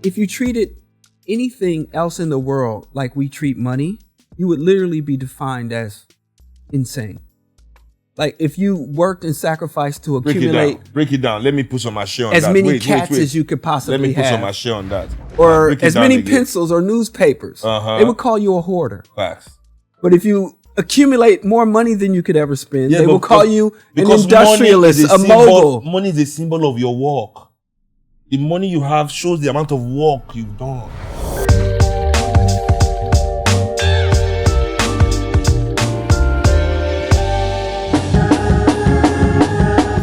if you treated anything else in the world like we treat money, you would literally be defined as insane. Like if you worked and sacrificed to accumulate... Break it down. Let me put some mache on as that. many cats as you could possibly have. Let me put some mache on that. Or as many pencils or newspapers. They would call you a hoarder. Facts. But if you accumulate more money than you could ever spend, they will call you an industrialist, a mogul. Money is a symbol of your work. The money you have shows the amount of work you've done.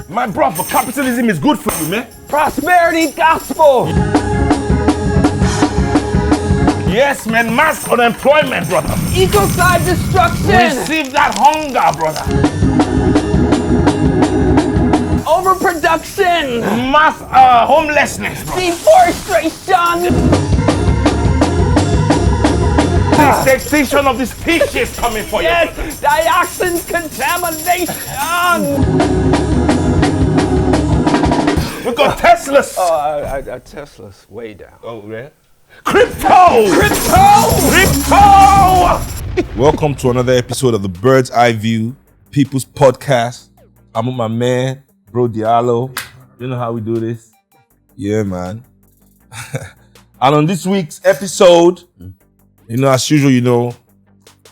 My brother, capitalism is good for you, man. Prosperity gospel. Yes, man, mass unemployment, brother. Ecocide destruction. Receive that hunger, brother. Overproduction. Mass homelessness, brother. Deforestation. Extinction of the species coming for you. Yes, dioxin contamination. We got Teslas. Oh, Tesla's way down. Oh, yeah. Crypto! Welcome to another episode of the Bird's Eye View People's Podcast. I'm with my man, Bro Diallo. You know how we do this? Yeah, man. And on this week's episode, as usual,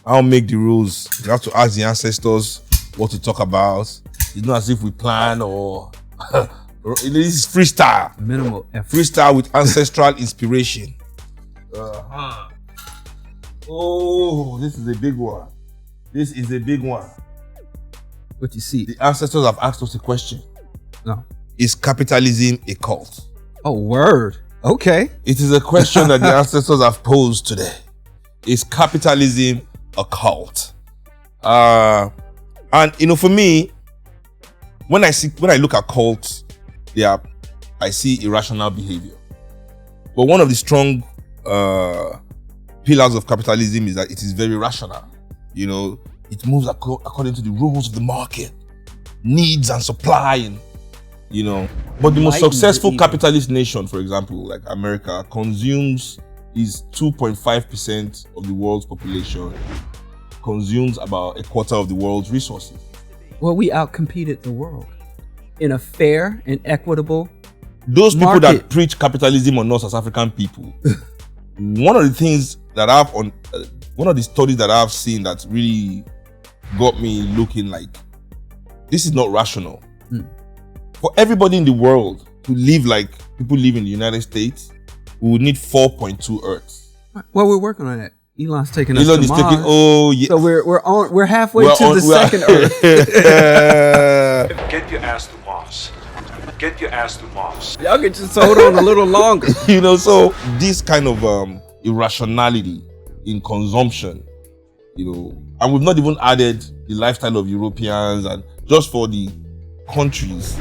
I don't make the rules. You have to ask the ancestors what to talk about. It's not as if we plan or... This is freestyle. Minimal effort. Freestyle with ancestral inspiration. Oh, this is a big one. What you see? The ancestors have asked us a question. No. Is capitalism a cult? Oh, word. Okay. It is a question that the ancestors have posed today. Is capitalism a cult? And for me, when I look at cults, I see irrational behavior. But one of the strong pillars of capitalism is that it is very rational. It moves according to the rules of the market, needs and supply, But the most successful capitalist nation, for example, like America, consumes 2.5% of the world's population, consumes about a quarter of the world's resources. Well, we outcompeted the world in a fair and equitable Those people market. That preach capitalism on us as African people, one of the studies that I've seen that really got me looking like this is not rational. For everybody in the world to live like people live in the United States, we would need 4.2 Earths. Well, we're working on it. Elon's taking us to Mars. Yeah. So we're halfway to the second Earth. Get your ass to Mars. Get your ass to Mars. Y'all can just hold on a little longer. So this kind of irrationality in consumption, and we've not even added the lifestyle of Europeans, and just for the countries,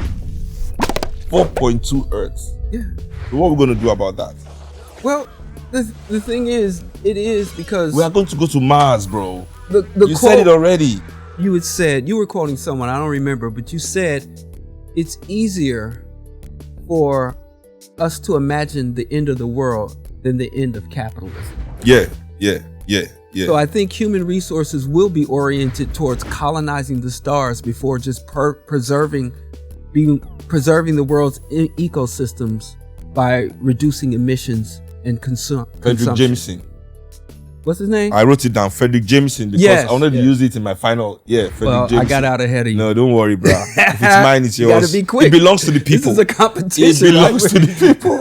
4.2 Earths. Yeah. So what are we going to do about that? Well, the thing is, it is because... We are going to go to Mars, bro. You said it already. You were quoting someone, I don't remember, but you said it's easier for us to imagine the end of the world than the end of capitalism. Yeah. So I think human resources will be oriented towards colonizing the stars before just preserving the world's ecosystems by reducing emissions and consumption. Frederick Jameson. What's his name? I wrote it down, Frederick Jameson, because I wanted to use it in my final. Yeah, Frederick Jameson. I got out ahead of you. No, don't worry, bro. If it's mine, it's yours. You gotta be quick. It belongs to the people. This is a competition. It belongs to the people.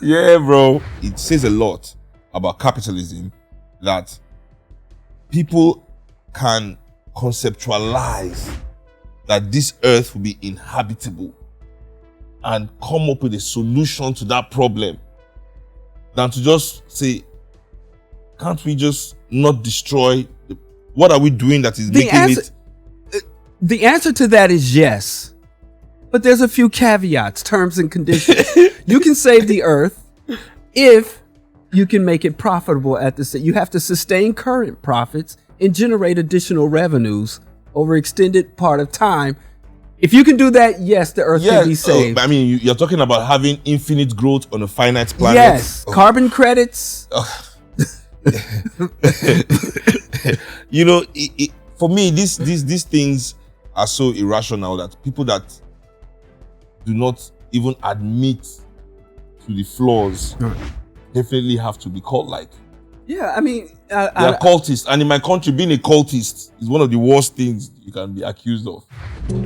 Yeah, bro. It says a lot about capitalism that people can conceptualize that this earth will be inhabitable and come up with a solution to that problem than to just say, can't we just not destroy? What are we doing that is making it? The answer to that is yes. But there's a few caveats, terms and conditions. You can save the earth if you can make it profitable at the same. You have to sustain current profits and generate additional revenues over extended part of time If you can do that, yes, the earth can be saved. I mean, you're talking about having infinite growth on a finite planet. Yes, carbon credits. You know, for me, these things are so irrational that people that do not even admit to the flaws definitely have to be called like. Yeah, I mean... they are cultists. And in my country, being a cultist is one of the worst things you can be accused of.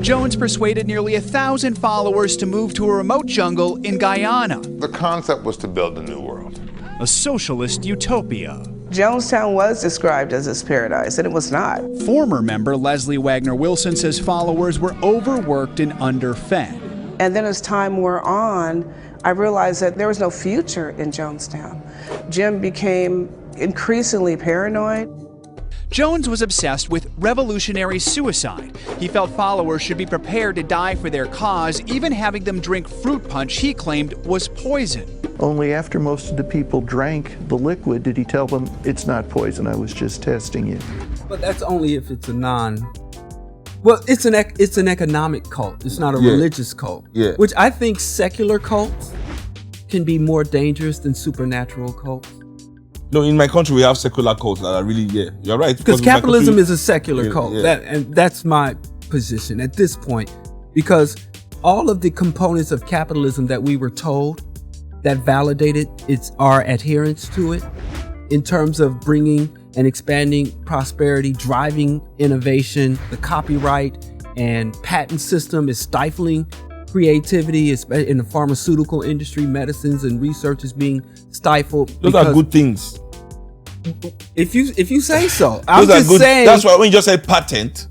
Jones persuaded nearly 1,000 followers to move to a remote jungle in Guyana. The concept was to build a new world. A socialist utopia. Jonestown was described as its paradise, and it was not. Former member Leslie Wagner Wilson says followers were overworked and underfed. And then as time wore on, I realized that there was no future in Jonestown. Jim became increasingly paranoid. Jones was obsessed with revolutionary suicide. He felt followers should be prepared to die for their cause, even having them drink fruit punch he claimed was poison. Only after most of the people drank the liquid did he tell them, it's not poison, I was just testing you. But that's only if it's a well, it's an economic cult. It's not a religious cult. Yeah. Which I think secular cults can be more dangerous than supernatural cults. No, in my country, we have secular cults that are really, you're right. Because capitalism is a secular cult. And that's my position at this point. Because all of the components of capitalism that we were told that validated our adherence to it in terms of bringing and expanding prosperity, driving innovation, the copyright and patent system is stifling creativity in the pharmaceutical industry, medicines and research is being stifled. Those are good things. If you say so. I'm just saying. That's why when you just say patent,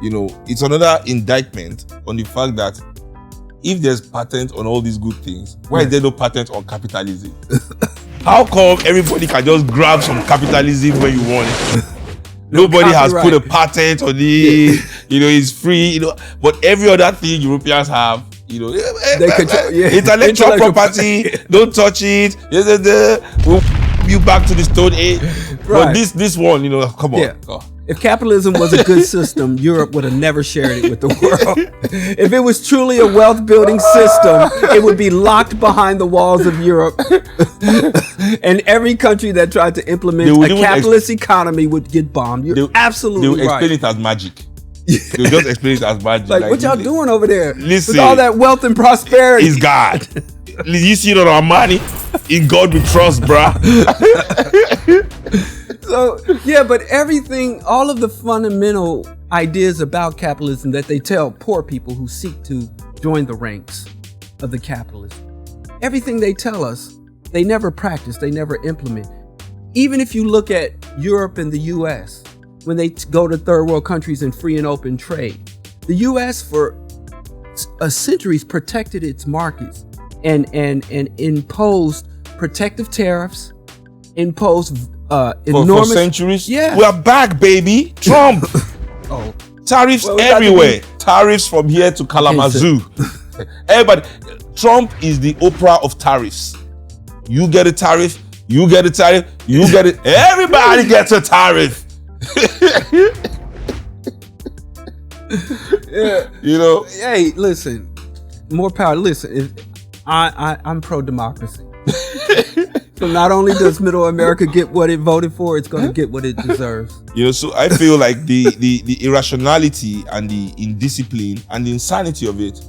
you know, it's another indictment on the fact that if there's patent on all these good things, why is there no patent on capitalism? How come everybody can just grab some capitalism when you want it? Nobody has put a patent on it. You know, it's free. You know, but every other thing Europeans have, you know, they control, intellectual property. Don't touch it. We'll you back to the Stone Age. But this one, you know, come on. Oh. If capitalism was a good system, Europe would have never shared it with the world. If it was truly a wealth building system, it would be locked behind the walls of Europe. And every country that tried to implement a capitalist economy would get bombed. You're absolutely right. They will explain it as magic. They'll just explain it as magic. Like what y'all doing over there? Listen, with all that wealth and prosperity. It's God. You see it on our money. In God we trust, bruh. So, but everything, all of the fundamental ideas about capitalism that they tell poor people who seek to join the ranks of the capitalists, everything they tell us, they never practice, they never implement. Even if you look at Europe and the US, when they go to third world countries in free and open trade, the US for centuries protected its markets and imposed protective tariffs, imposed enormous... For centuries? Yeah. We are back, baby. Trump. Tariffs everywhere. Tariffs from here to Kalamazoo. Everybody. Trump is the Oprah of tariffs. You get a tariff. You get a tariff. You get it. Everybody gets a tariff. You know? Hey, listen. More power. Listen. I'm pro-democracy. So not only does Middle America get what it voted for, it's going to get what it deserves. You know, so I feel like the irrationality and the indiscipline and the insanity of it,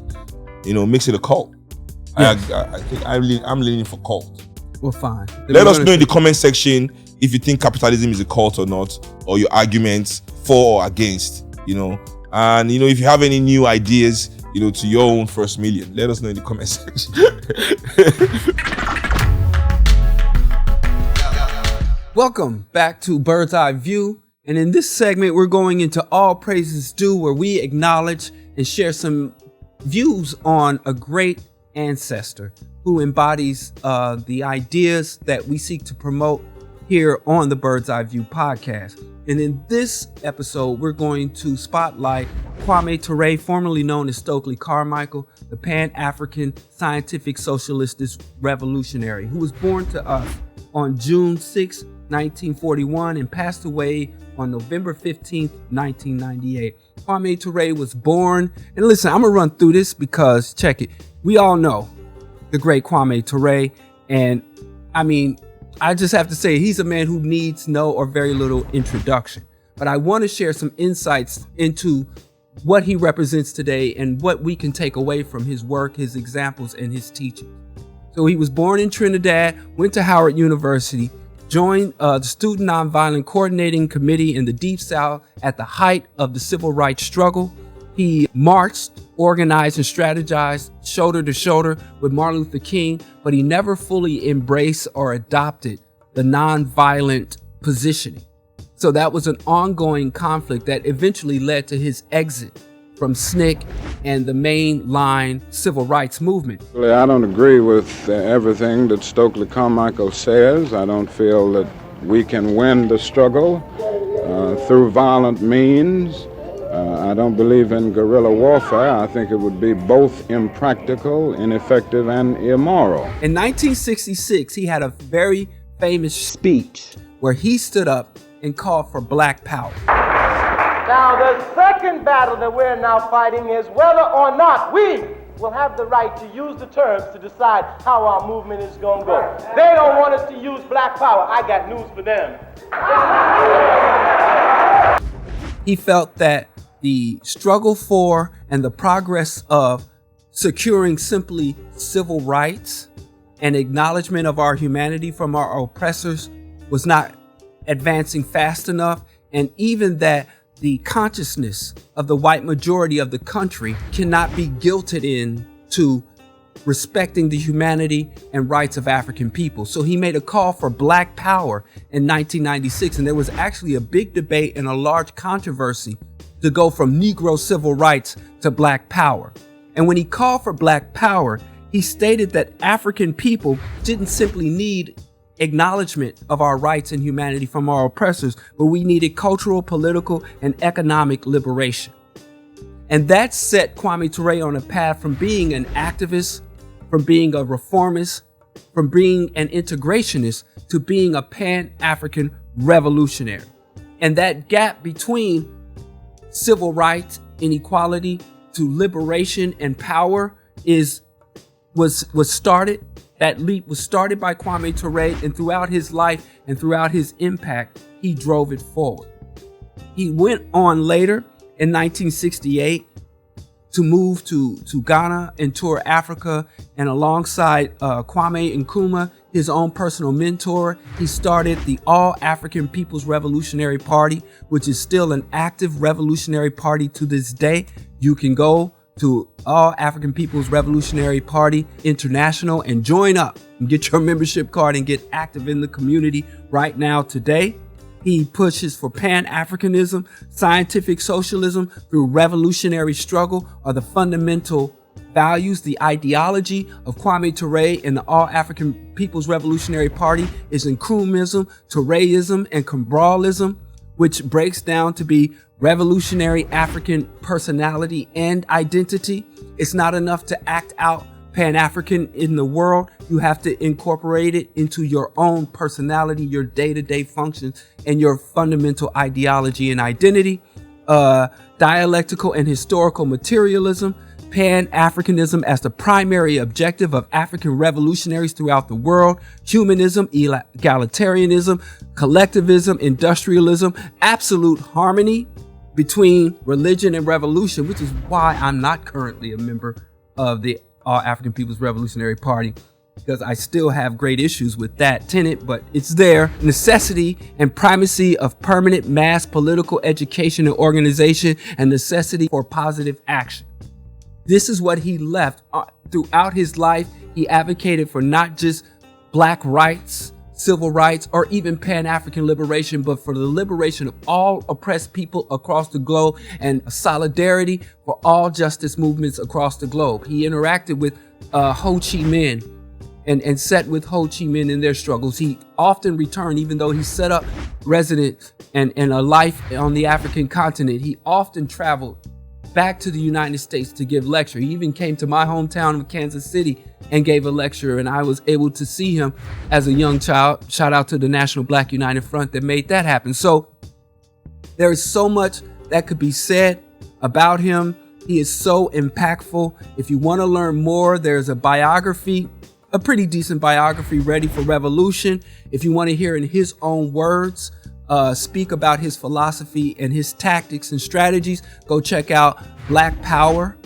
you know, makes it a cult. Yes. I think I'm leaning for cult. Well, fine. Let us know in the comment section if you think capitalism is a cult or not, or your arguments for or against, you know. And, you know, if you have any new ideas, you know, to your own first million, let us know in the comment section. Welcome back to Bird's Eye View. And in this segment, we're going into All Praises Due, where we acknowledge and share some views on a great ancestor who embodies the ideas that we seek to promote here on the Bird's Eye View podcast. And in this episode, we're going to spotlight Kwame Ture, formerly known as Stokely Carmichael, the Pan-African scientific socialist revolutionary who was born to us on June 6, 1941, and passed away on November 15th, 1998. Kwame Ture was born, and listen, I'm gonna run through this because, check it, we all know the great Kwame Ture, and I mean, I just have to say he's a man who needs no or very little introduction. But I want to share some insights into what he represents today and what we can take away from his work, his examples, and his teaching. So he was born in Trinidad, went to Howard University, joined the Student Nonviolent Coordinating Committee in the Deep South at the height of the civil rights struggle. He marched, organized, and strategized shoulder to shoulder with Martin Luther King, but he never fully embraced or adopted the nonviolent positioning. So that was an ongoing conflict that eventually led to his exit from SNCC and the mainline civil rights movement. I don't agree with everything that Stokely Carmichael says. I don't feel that we can win the struggle through violent means. I don't believe in guerrilla warfare. I think it would be both impractical, ineffective, and immoral. In 1966, he had a very famous speech where he stood up and called for black power. Now, the second battle that we're now fighting is whether or not we will have the right to use the terms to decide how our movement is going to go. They don't want us to use black power. I got news for them. He felt that the struggle for and the progress of securing simply civil rights and acknowledgement of our humanity from our oppressors was not advancing fast enough, and even that the consciousness of the white majority of the country cannot be guilted into respecting the humanity and rights of African people. So he made a call for black power in 1996, and there was actually a big debate and a large controversy to go from Negro civil rights to black power. And when he called for black power, he stated that African people didn't simply need acknowledgement of our rights and humanity from our oppressors, but we needed cultural, political, and economic liberation. And that set Kwame Ture on a path from being an activist, from being a reformist, from being an integrationist, to being a Pan-African revolutionary. And that gap between civil rights, inequality, to liberation and power was started. That leap was started by Kwame Ture, and throughout his life and throughout his impact, he drove it forward. He went on later in 1968 to move to Ghana and tour Africa, and alongside Kwame Nkrumah, his own personal mentor, he started the All African People's Revolutionary Party, which is still an active revolutionary party to this day. You can go to All African People's Revolutionary Party International and join up and get your membership card and get active in the community right now today. He pushes for Pan-Africanism, scientific socialism through revolutionary struggle are the fundamental values. The ideology of Kwame Ture and the All African People's Revolutionary Party is Nkrumahism, Toureism, and Cabralism, which breaks down to be revolutionary African personality and identity. It's not enough to act out Pan-African in the world. You have to incorporate it into your own personality, your day-to-day functions, and your fundamental ideology and identity. Dialectical and historical materialism, Pan-Africanism as the primary objective of African revolutionaries throughout the world, humanism, egalitarianism, collectivism, industrialism, absolute harmony between religion and revolution, which is why I'm not currently a member of the All African People's Revolutionary Party, because I still have great issues with that tenet, but it's there. Necessity and primacy of permanent mass political education and organization, and necessity for positive action. This is what he left throughout his life. He advocated for not just black rights, civil rights, or even Pan-African liberation, but for the liberation of all oppressed people across the globe and solidarity for all justice movements across the globe. He interacted with Ho Chi Minh and sat with Ho Chi Minh in their struggles. He often returned, even though he set up residence and a life on the African continent. He often traveled back to the United States to give lecture. He even came to my hometown of Kansas City and gave a lecture, and I was able to see him as a young child. Shout out to the National Black United Front that made that happen. So there is so much that could be said about him. He is so impactful. If you want to learn more, there's a biography, a pretty decent biography, Ready for Revolution. If you want to hear in his own words, speak about his philosophy and his tactics and strategies, go check out Black Power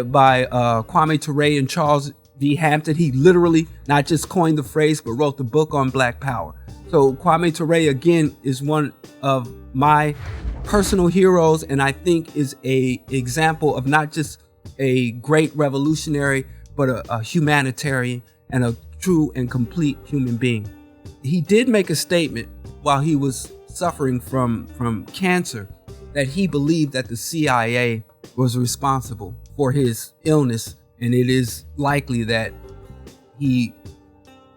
by Kwame Ture and Charles V. Hampton. He literally not just coined the phrase, but wrote the book on Black Power. So Kwame Ture, again, is one of my personal heroes, and I think is a example of not just a great revolutionary, but a humanitarian and a true and complete human being. He did make a statement while he was suffering from cancer that he believed that the CIA was responsible for his illness, and it is likely that he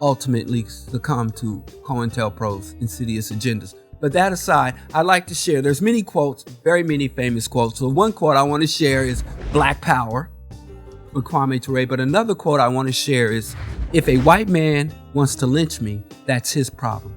ultimately succumbed to COINTELPRO's insidious agendas. But that aside, I'd like to share, there's many quotes, very many famous quotes. So one quote I want to share is Black Power with Kwame Ture. But another quote I want to share is, if a white man wants to lynch me, that's his problem.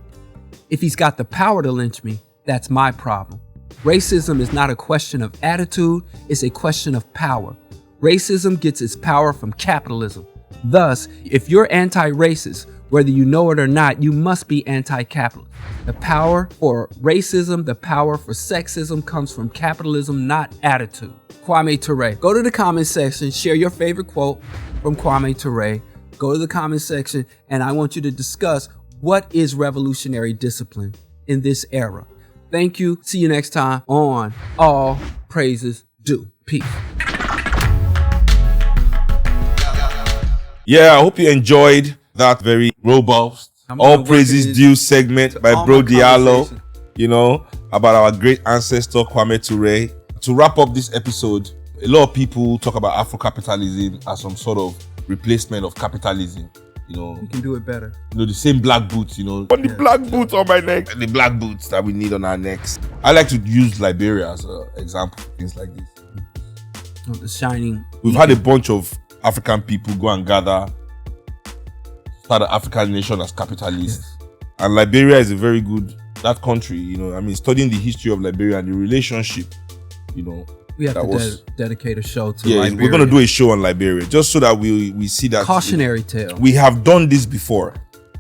If he's got the power to lynch me, that's my problem. Racism is not a question of attitude, it's a question of power. Racism gets its power from capitalism. Thus, if you're anti-racist, whether you know it or not, you must be anti-capitalist. The power for racism, the power for sexism comes from capitalism, not attitude. Kwame Ture. Go to the comment section, share your favorite quote from Kwame Ture. Go to the comment section, and I want you to discuss what is revolutionary discipline in this era. Thank you. See you next time on All Praises Due. Peace. Yeah, I hope you enjoyed that very robust All Praises Due segment by Bro Diallo, about our great ancestor Kwame Ture. To wrap up this episode, a lot of people talk about Afro-capitalism as some sort of replacement of capitalism. We can do it better. The same black boots, the black boots on my neck. The black boots that we need on our necks. I like to use Liberia as an example of things like this. The shining. We've had a bunch of African people go and gather, start an African nation as capitalists. Yes. And Liberia is a very good, that country, studying the history of Liberia and the relationship, we have to dedicate a show to Liberia. We're going to do a show on Liberia, just so that we see that. Cautionary tale. We have done this before.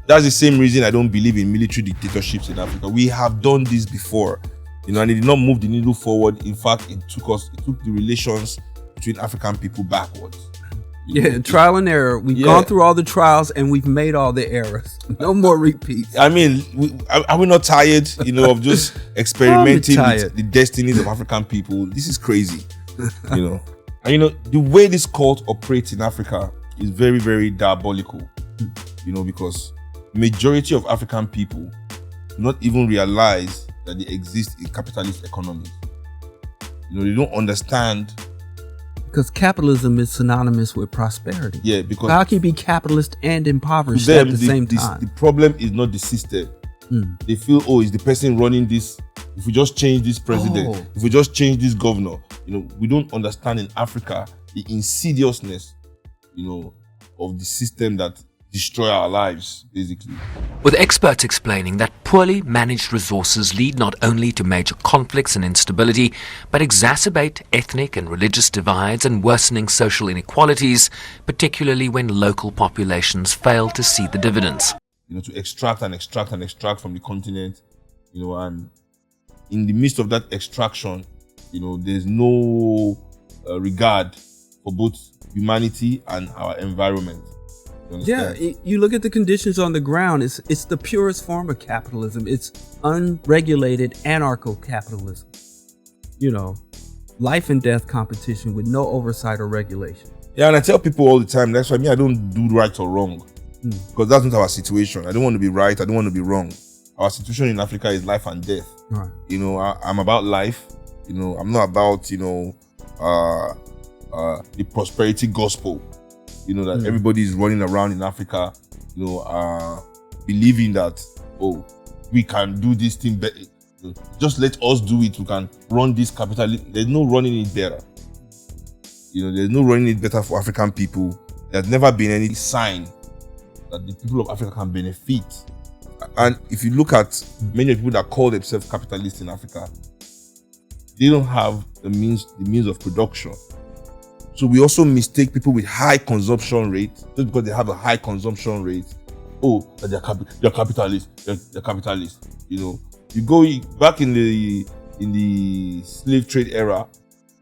That's the same reason I don't believe in military dictatorships in Africa. We have done this before, and it did not move the needle forward. In fact, it took the relations between African people backwards. Trial and error. We've gone through all the trials and we've made all the errors. No more repeats. I mean, are we not tired, of just experimenting with the destinies of African people? This is crazy, And the way this cult operates in Africa is very, very diabolical, because majority of African people do not even realize that they exist in capitalist economies. They don't understand. Because capitalism is synonymous with prosperity. Yeah, because how can you be capitalist and impoverished at the same time? The problem is not the system. They feel, it's the person running this. If we just change this president, if we just change this governor, we don't understand in Africa the insidiousness, of the system that destroy our lives, basically. With experts explaining that poorly managed resources lead not only to major conflicts and instability, but exacerbate ethnic and religious divides and worsening social inequalities, particularly when local populations fail to see the dividends. To extract and extract and extract from the continent, and in the midst of that extraction, there's no regard for both humanity and our environment. Yeah, you look at the conditions on the ground, it's the purest form of capitalism. It's unregulated anarcho-capitalism. Life and death competition with no oversight or regulation. Yeah, and I tell people all the time, that's why I don't do right or wrong. Because that's not our situation. I don't want to be right, I don't want to be wrong. Our situation in Africa is life and death. Right. I'm about life. I'm not about, the prosperity gospel. That everybody is running around in Africa, believing that, we can do this thing better. Just let us do it. We can run this capitalism. There's no running it better. There's no running it better for African people. There's never been any sign that the people of Africa can benefit. And if you look at many people that call themselves capitalists in Africa, they don't have the means of production. So we also mistake people with high consumption rate just because they have a high consumption rate. Oh, that they're capitalists. They're capitalists. You go back in the slave trade era.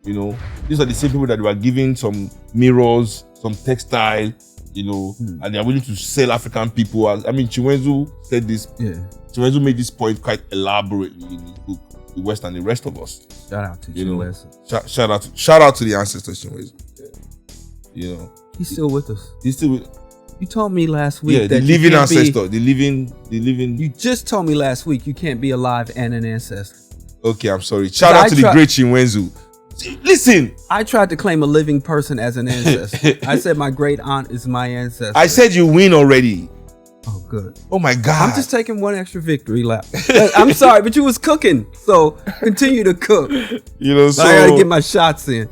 These are the same people that were giving some mirrors, some textile, and they are willing to sell African people. Chinwenzu said this. Yeah. Chinwenzu made this point quite elaborately in his book, The West and the Rest of Us. Shout out to Chinwenzu. Shout out to the ancestors, Chinwenzu. He's still with us. He's still with. You told me last week that the living ancestor, the living. You just told me last week you can't be alive and an ancestor. Okay, I'm sorry. Shout out to the great Chinwenzu. Listen, I tried to claim a living person as an ancestor. I said my great aunt is my ancestor. I said you win already. Oh, good. Oh my God. I'm just taking one extra victory lap. I'm sorry, but you was cooking, so continue to cook. So I gotta get my shots in.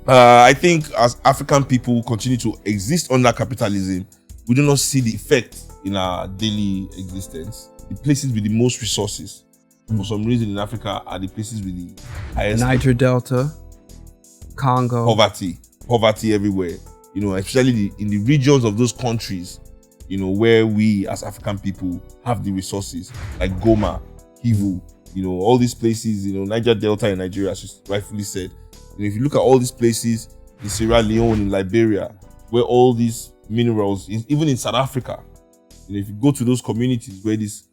I think as African people continue to exist under capitalism, we do not see the effect in our daily existence. The places with the most resources, for some reason in Africa, are the places with the highest Niger Delta, Congo, poverty everywhere. Especially in the regions of those countries, where we as African people have the resources, like Goma, Kivu, all these places, Niger Delta in Nigeria, as you rightfully said. If you look at all these places in Sierra Leone, in Liberia, where all these minerals, even in South Africa, if you go to those communities where these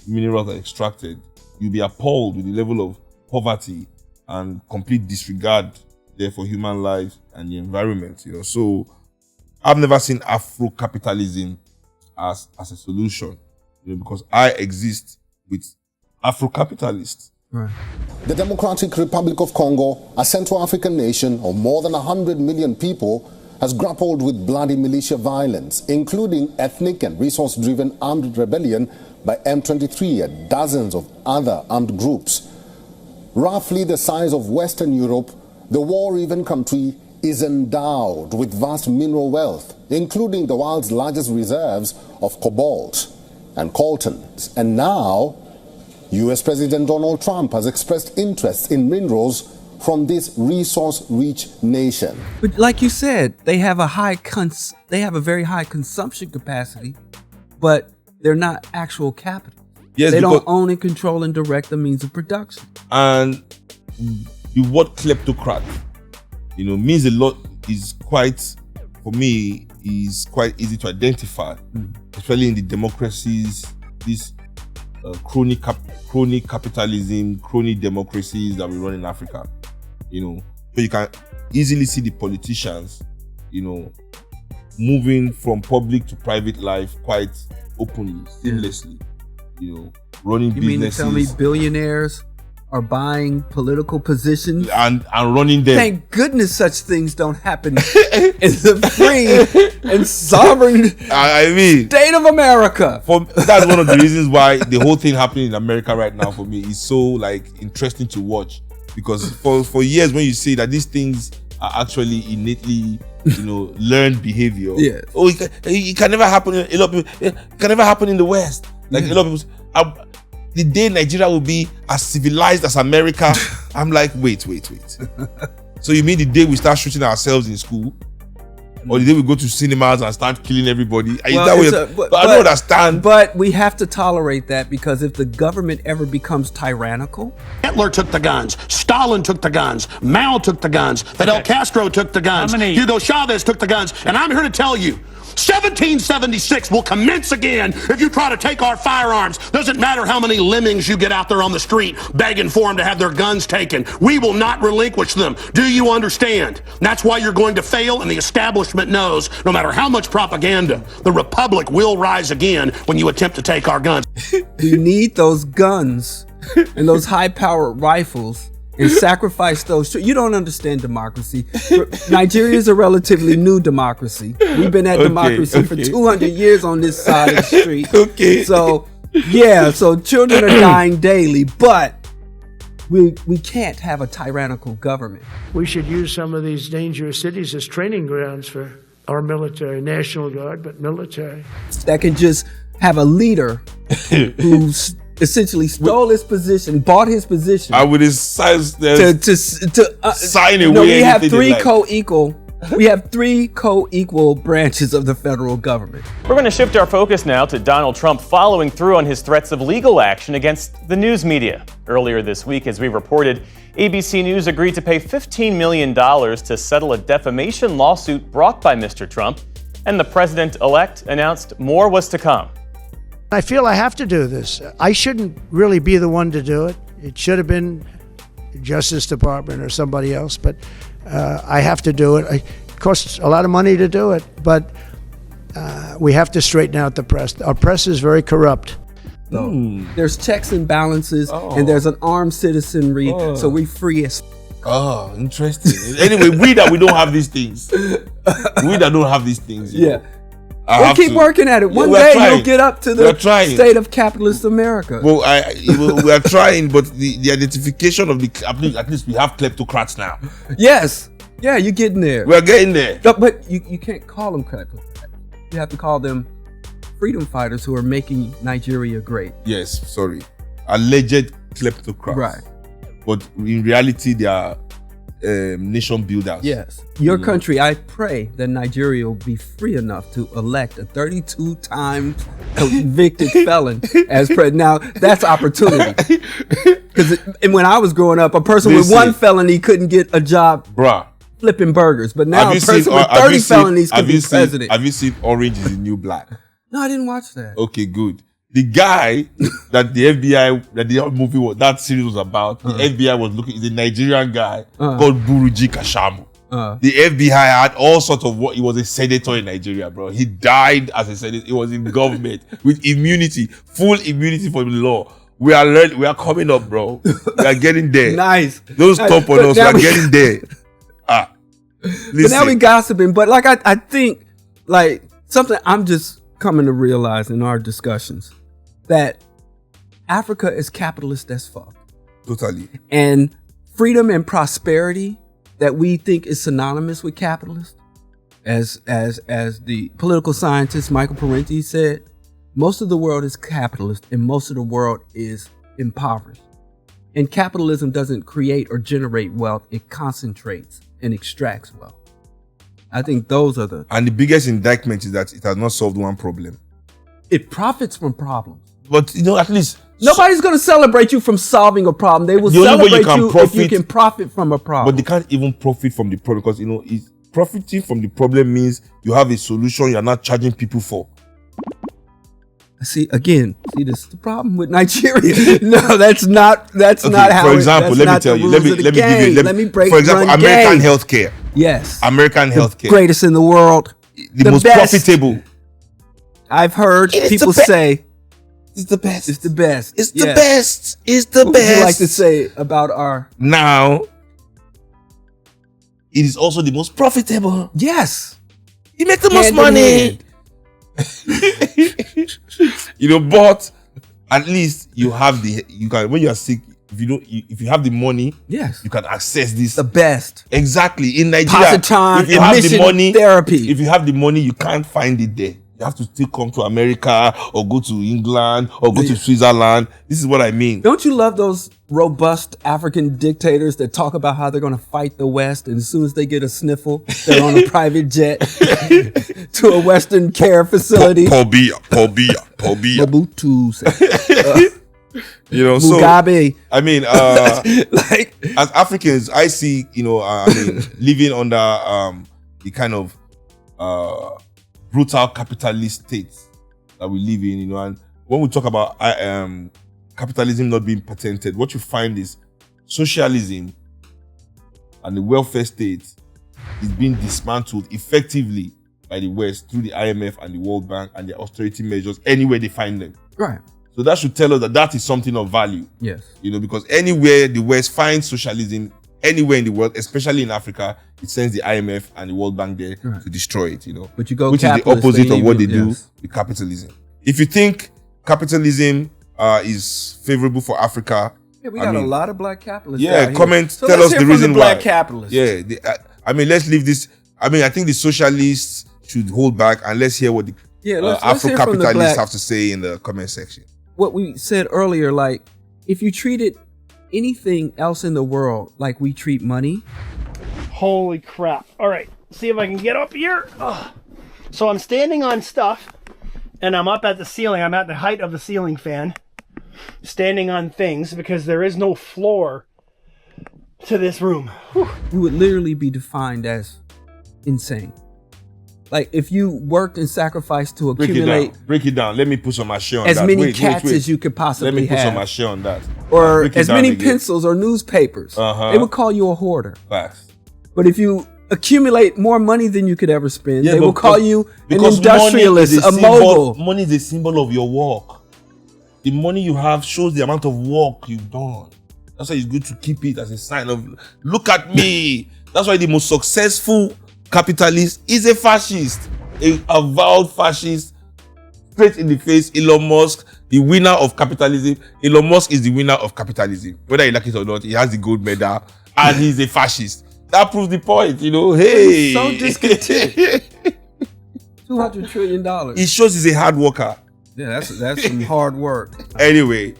minerals are extracted, you'll be appalled with the level of poverty and complete disregard there for human life and the environment. So I've never seen Afro-capitalism as a solution, because I exist with Afro-capitalists. Right. The Democratic Republic of Congo, a Central African nation of more than 100 million people, has grappled with bloody militia violence, including ethnic and resource-driven armed rebellion by M23 and dozens of other armed groups. Roughly the size of Western Europe, the war-riven country is endowed with vast mineral wealth, including the world's largest reserves of cobalt and coltan. And now, U.S. President Donald Trump has expressed interest in minerals from this resource-rich nation. But like you said, they have a very high consumption capacity, but they're not actual capital. Yes, they don't own and control and direct the means of production. And the word kleptocrat, means a lot. Is quite, for me, is quite easy to identify, especially in the democracies. This crony capitalism, crony democracies that we run in Africa. So you can easily see the politicians, moving from public to private life quite openly, seamlessly, running businesses. You mean to tell me billionaires are buying political positions and running them? Thank goodness such things don't happen in the free and sovereign state of America. That's one of the reasons why the whole thing happening in America right now for me is so interesting to watch, because for years when you say that these things are actually innately learned behavior. Yes. Oh, it can never happen. A lot of people, it can never happen in the West. A lot of people. The day Nigeria will be as civilized as America, I'm like, wait. So you mean the day we start shooting ourselves in school? Or the day we go to cinemas and start killing everybody? I don't understand. But we have to tolerate that, because if the government ever becomes tyrannical... Hitler took the guns. Stalin took the guns. Mao took the guns. Fidel Castro took the guns. Hugo Chavez took the guns. And I'm here to tell you, 1776 will commence again if you try to take our firearms. Doesn't matter how many lemmings you get out there on the street begging for them to have their guns taken. We will not relinquish them. Do you understand? That's why you're going to fail, and the establishment knows no matter how much propaganda, the Republic will rise again when you attempt to take our guns. You need those guns and those high-powered rifles and sacrifice those. You don't understand democracy. Nigeria is a relatively new democracy. We've been at democracy for 200 years on this side of the street. So children are dying daily, but we can't have a tyrannical government. We should use some of these dangerous cities as training grounds for our military, National Guard, but military. That can just have a leader who's essentially stole his position, bought his position. I would sign away. We have three co-equal. We have three co-equal branches of the federal government. We're going to shift our focus now to Donald Trump following through on his threats of legal action against the news media. Earlier this week, as we reported, ABC News agreed to pay $15 million to settle a defamation lawsuit brought by Mr. Trump, and the president-elect announced more was to come. I feel I have to do this. I shouldn't really be the one to do it. It should have been the Justice Department or somebody else, but I have to do it. It costs a lot of money to do it, but we have to straighten out the press. Our press is very corrupt. There's checks and balances, and there's an armed citizenry, so we free as. Oh, interesting. Anyway, we don't have these things. Yeah. We'll keep working at it. One day you'll get up to the state of capitalist America. Well, we are trying, but the identification of at least we have kleptocrats now. Yes. Yeah, you're getting there. We're getting there. But you can't call them kleptocrats. You have to call them freedom fighters who are making Nigeria great. Yes, sorry. Alleged kleptocrats. Right. But in reality, they are nation builders. Yes. Your country, I pray that Nigeria will be free enough to elect a 32-time convicted felon as president. Now, that's opportunity. Because when I was growing up, a person with one felony couldn't get a job flipping burgers. But now a person with 30 felonies could be president. Have you seen Orange is the New Black? No, I didn't watch that. Okay, good. The guy that the FBI, that the movie, that series was about, the FBI was looking, is a Nigerian guy called Buruji Kashamu. The FBI had all sorts of he was a senator in Nigeria, bro. He died as a senator. He was in government with immunity, full immunity from the law. We are coming up, bro. We are getting there. Nice. Don't stop on us. We are getting there. But now we gossiping. But like I think like something I'm just coming to realize in our discussions, that Africa is capitalist as fuck. Totally. And freedom and prosperity that we think is synonymous with capitalist, as the political scientist Michael Parenti said, most of the world is capitalist and most of the world is impoverished. And capitalism doesn't create or generate wealth, it concentrates and extracts wealth. I think those are And the biggest indictment is that it has not solved one problem. It profits from problems. But, at least... Nobody's going to celebrate you from solving a problem. They will celebrate you if you can profit from a problem. But they can't even profit from the problem because, profiting from the problem means you have a solution you're not charging people for. This is the problem with Nigeria. No, that's not how. For example, let me tell you. Let me break. For example, American healthcare. Yes. American healthcare. Greatest in the world. The most best. Profitable. I've heard people say it's the best. It's the best. It's the best. It's the best. What would you like to say about our... Now, it is also the most profitable. Yes. You make the most money. But at least you have when you are sick, if you have the money, yes, you can access this. The best. Exactly. In Nigeria, if you have the money, therapy. If you have the money, you can't find it there. You have to still come to America or go to England or go to Switzerland. This is what I mean. Don't you love those robust African dictators that talk about how they're going to fight the West, and as soon as they get a sniffle, they're on a private jet to a Western care facility? Paul Biya. Mobutu said. Mugabe. I mean, as Africans, I see, living under the kind of brutal capitalist states that we live in, and when we talk about capitalism not being patented, what you find is socialism and the welfare state is being dismantled effectively by the West through the IMF and the World Bank and their austerity measures anywhere they find them. Right. So that should tell us that is something of value. Yes. Because anywhere the West finds socialism, anywhere in the world, especially in Africa, it sends the IMF and the World Bank there to destroy it, But you go which is the opposite of what they do with capitalism. If you think capitalism is favorable for Africa, Yeah, we got a lot of black capitalists. Yeah, comment. So tell us the reason why. Black capitalists. Yeah, let's leave this. I think the socialists should hold back and let's hear what the Afro-capitalists have to say in the comment section. What we said earlier, like, if you treated anything else in the world like we treat money. Holy crap. All right, see if I can get up here. Ugh. So I'm standing on stuff, and I'm up at the ceiling. I'm at the height of the ceiling fan, standing on things because there is no floor to this room. Whew. You would literally be defined as insane. Like, if you worked and sacrificed to accumulate... Break it down. Let me put some mache on as that. many cats as you could possibly have. Let me put some mache on that. Or as many pencils or newspapers. They would call you a hoarder. Facts. But if you accumulate more money than you could ever spend, they will call you an industrialist, a mogul. Money is a symbol of your work. The money you have shows the amount of work you've done. That's why it's good to keep it as a sign of, look at me. That's why the most successful capitalist is a fascist, a avowed fascist, straight in the face. Elon Musk, the winner of capitalism. Elon Musk is the winner of capitalism. Whether you like it or not, he has the gold medal and he's a fascist. That proves the point, Hey. So discontent. $200 trillion. It shows he's a hard worker. Yeah, that's some hard work. Anyway,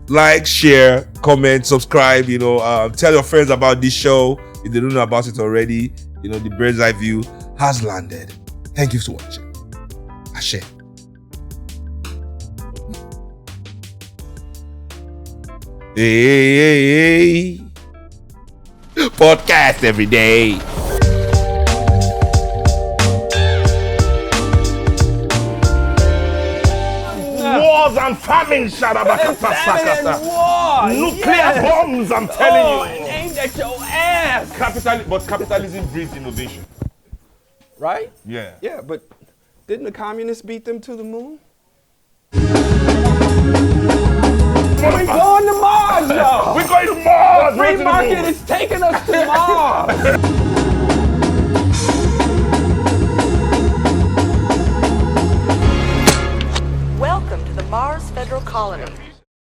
like, share, comment, subscribe, tell your friends about this show if they don't know about it already. The bird's eye view has landed. Thank you for watching. Ashe. Hey. Podcast every day. Wars and famine, nuclear bombs, I'm telling you. Aimed at your ass. But capitalism breeds innovation. Right? Yeah. Yeah, but didn't the communists beat them to the moon? We're going to Mars, y'all. We're going to Mars. The free market is taking us to Mars. Welcome to the Mars Federal Colony.